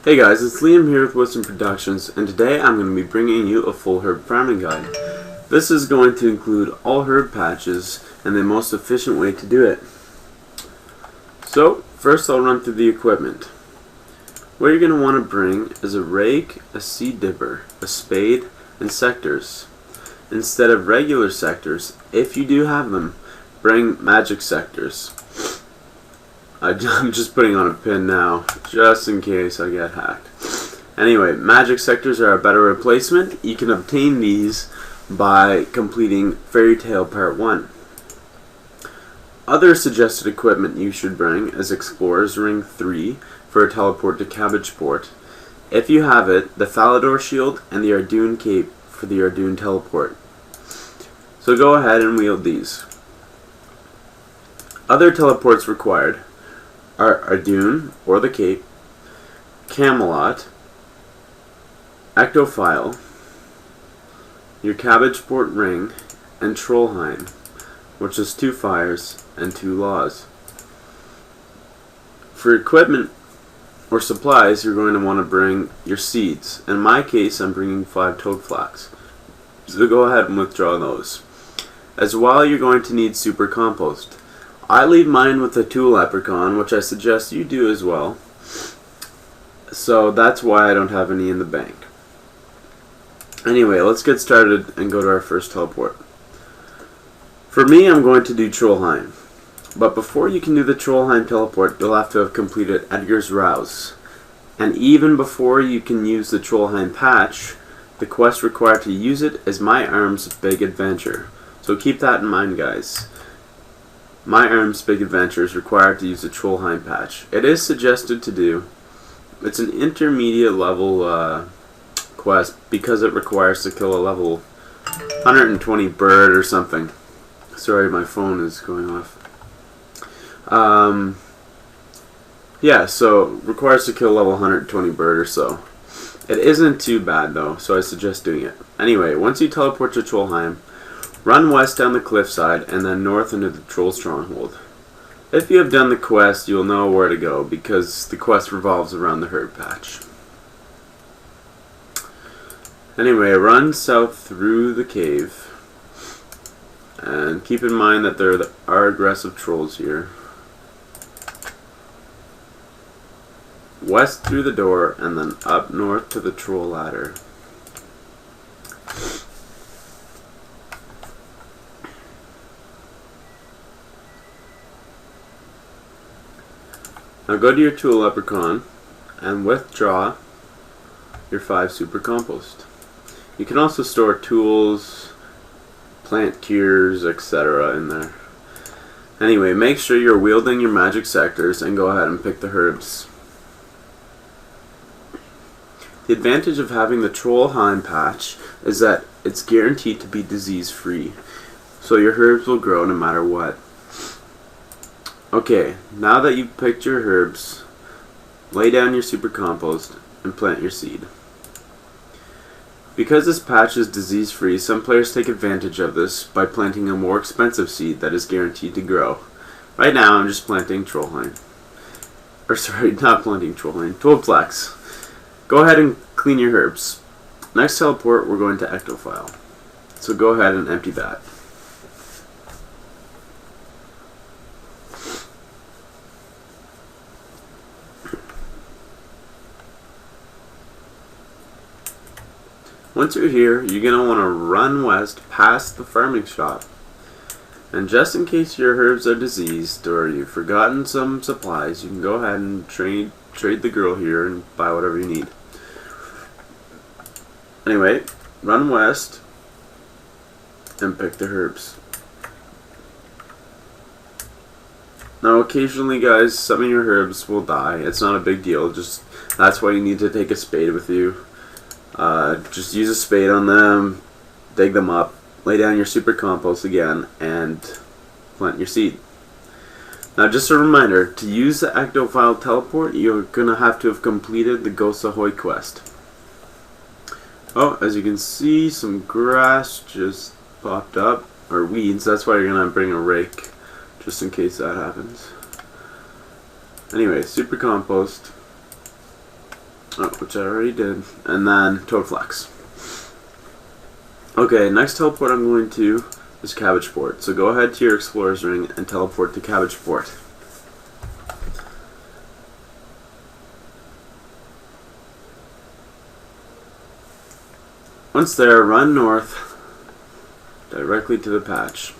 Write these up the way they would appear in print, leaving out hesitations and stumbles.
Hey guys, it's Liam here with Wissum Productions, and today I'm going to be bringing you a full herb farming guide. This is going to include all herb patches and the most efficient way to do it. So, first I'll run through the equipment. What you're going to want to bring is a rake, a seed dipper, a spade, and sectors. Instead of regular sectors, if you do have them, bring magic sectors. I'm just putting on a pin now, just in case I get hacked. Anyway, magic sectors are a better replacement. You can obtain these by completing Fairy Tale Part 1. Other suggested equipment you should bring is Explorer's Ring 3 for a teleport to Cabbageport. If you have it, the Falador Shield and the Ardoon Cape for the Ardoon Teleport. So go ahead and wield these. Other teleports required are Ardoon, or the Cape, Camelot, Ectophile, your Cabbageport Ring, and Trollheim, which is 2 fires and 2 laws. For equipment or supplies, you're going to want to bring your seeds. In my case, I'm bringing 5 toadflax. So go ahead and withdraw those. As well, you're going to need super compost. I leave mine with a 2 leprechaun, which I suggest you do as well. So that's why I don't have any in the bank. Anyway, let's get started and go to our first teleport. For me, I'm going to do Trollheim. But before you can do the Trollheim teleport, you'll have to have completed Edgar's Rouse. And even before you can use the Trollheim patch, the quest required to use it is My Arm's Big Adventure. So keep that in mind, guys. My Arm's Big Adventure is required to use the Trollheim patch. It is suggested to do. It's an intermediate level quest because it requires to kill a level 120 bird or something. Sorry, my phone is going off. Yeah, so requires to kill level 120 bird or so. It isn't too bad though, so I suggest doing it. Anyway, once you teleport to Trollheim, run west down the cliffside and then north into the Troll Stronghold. If you have done the quest, you'll know where to go because the quest revolves around the herb patch. Anyway, run south through the cave. And keep in mind that there are aggressive trolls here. West through the door and then up north to the troll ladder. Now go to your 2 leprechaun and withdraw your 5 super compost. You can also store tools, plant cures, etc. in there. Anyway, make sure you're wielding your magic sectors and go ahead and pick the herbs. The advantage of having the Trollheim patch is that it's guaranteed to be disease free, so your herbs will grow no matter what. Okay, now that you've picked your herbs, lay down your super compost and plant your seed. Because this patch is disease free, some players take advantage of this by planting a more expensive seed that is guaranteed to grow. Right now I'm just planting Trollheim. Or sorry, not planting Trollheim, toadflax. Go ahead and clean your herbs. Next teleport we're going to Ectophile. So go ahead and empty that. Once you're here, you're going to want to run west past the farming shop. And just in case your herbs are diseased or you've forgotten some supplies, you can go ahead and trade the girl here and buy whatever you need. Anyway, run west and pick the herbs. Now occasionally, guys, some of your herbs will die. It's not a big deal, just that's why you need to take a spade with you. Just use a spade on them, dig them up, lay down your super compost again, and plant your seed. Now just a reminder, to use the Ectophile teleport, you're going to have completed the Ghost Ahoy quest. Oh, as you can see, some grass just popped up, or weeds. That's why you're going to bring a rake, just in case that happens. Anyway, super compost. which I already did, and then toad flax. Okay, next teleport I'm going to is Cabbage Port. So go ahead to your Explorer's Ring and teleport to Cabbage Port. Once there, run north directly to the patch.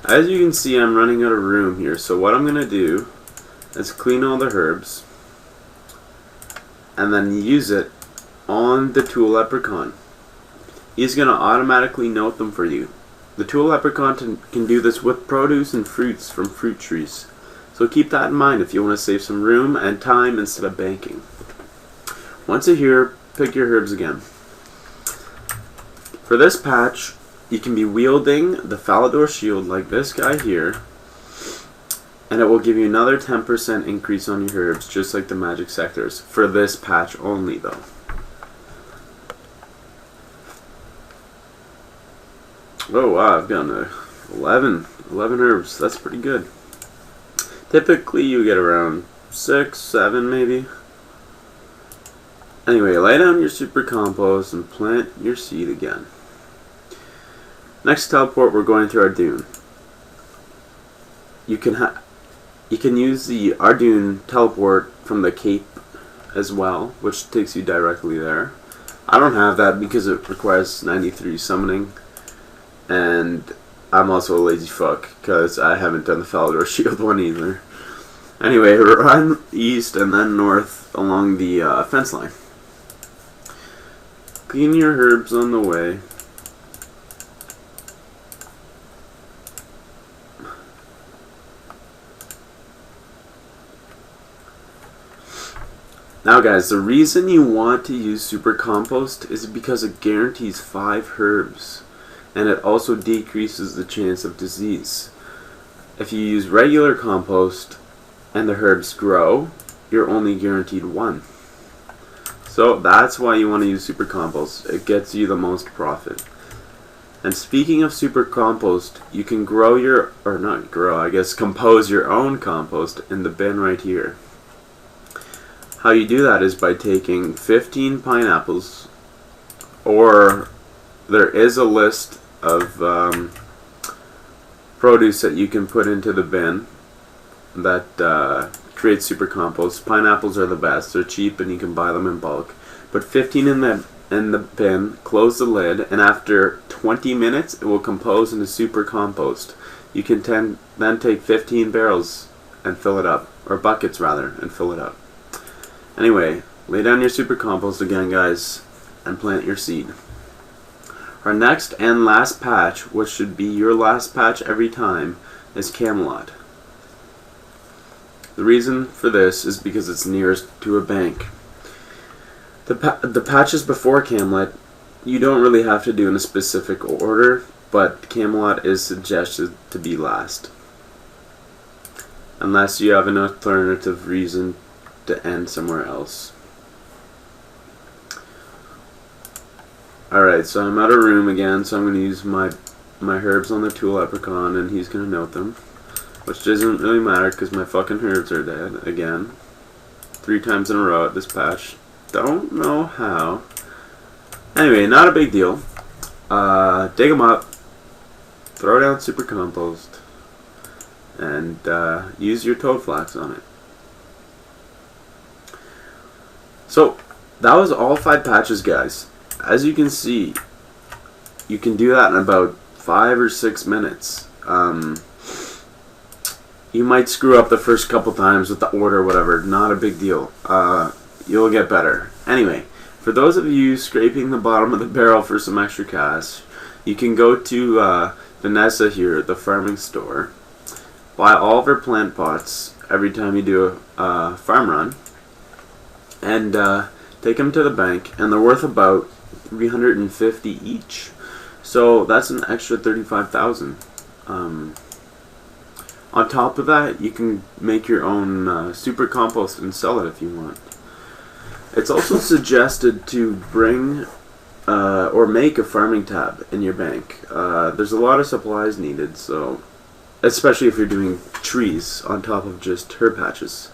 As you can see, I'm running out of room here, so what I'm going to do is clean all the herbs and then use it on the Tool Leprechaun. He's going to automatically note them for you. The Tool Leprechaun can do this with produce and fruits from fruit trees. So keep that in mind if you want to save some room and time instead of banking. Once you're here, pick your herbs again. For this patch, you can be wielding the Falador shield like this guy here, and it will give you another 10% increase on your herbs, just like the magic sectors, for this patch only though. Oh wow, I've gotten 11 herbs. That's pretty good. Typically you get around 6, 7 maybe. Anyway, lay down your super compost and plant your seed again. Next teleport, we're going to Ardun. You can use the Ardun teleport from the Cape as well, which takes you directly there. I don't have that because it requires 93 summoning. And I'm also a lazy fuck because I haven't done the Falador Shield one either. Anyway, run east and then north along the fence line. Clean your herbs on the way. Now guys, the reason you want to use Super Compost is because it guarantees 5 herbs. And it also decreases the chance of disease. If you use regular compost and the herbs grow, you're only guaranteed 1. So that's why you want to use super compost. It gets you the most profit. And speaking of super compost, you can grow your, or not grow, I guess compose your own compost in the bin right here. How you do that is by taking 15 pineapples, or there is a list of produce that you can put into the bin that creates super compost. Pineapples are the best. They're cheap and you can buy them in bulk. Put 15 in the bin, close the lid, and after 20 minutes it will compose into super compost. You can then take 15 barrels and fill it up, or buckets rather, and fill it up. Anyway, lay down your super compost again, guys, and plant your seed. Our next and last patch, which should be your last patch every time, is Camelot. The reason for this is because it's nearest to a bank. The patches before Camelot, you don't really have to do in a specific order, but Camelot is suggested to be last. Unless you have an alternative reason to end somewhere else. Alright, so I'm out of room again, so I'm going to use my herbs on the Tool Leprechaun, and he's going to note them. Which doesn't really matter, because my fucking herbs are dead, again. 3 times in a row at this patch. Don't know how. Anyway, not a big deal. Dig them up, throw down super compost, and use your toad flax on it. So, that was all 5 patches, guys. As you can see, you can do that in about 5 or 6 minutes. You might screw up the first couple times with the order or whatever. Not a big deal. You'll get better. Anyway, for those of you scraping the bottom of the barrel for some extra cash, you can go to Vanessa here at the farming store. Buy all of her plant pots every time you do a farm run. And take them to the bank. And they're worth about 350 each, so that's an extra 35,000. On top of that, you can make your own super compost and sell it if you want. It's also suggested to bring or make a farming tab in your bank. There's a lot of supplies needed, so especially if you're doing trees on top of just herb patches.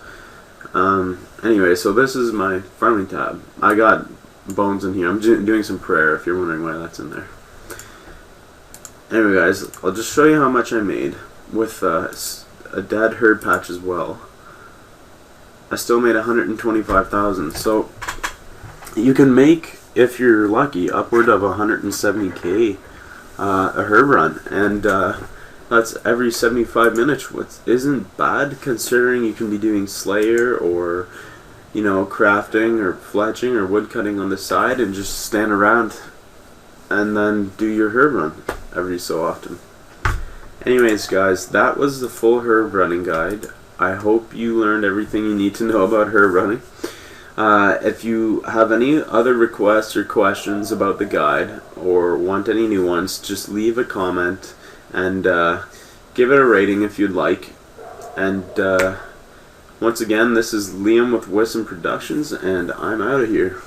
Anyway, so this is my farming tab. I got bones in here. I'm doing some prayer if you're wondering why that's in there. Anyway guys, I'll just show you how much I made with a dead herb patch as well. I still made 125,000. So you can make, if you're lucky, upward of 170k a herb run, and that's every 75 minutes, which isn't bad considering you can be doing Slayer or, you know, crafting or fletching or wood cutting on the side and just stand around and then do your herb run every so often. Anyways guys, that was the full herb running guide. I hope you learned everything you need to know about herb running. If you have any other requests or questions about the guide or want any new ones, just leave a comment and give it a rating if you'd like. And once again, this is Liam with Wissum Productions, and I'm out of here.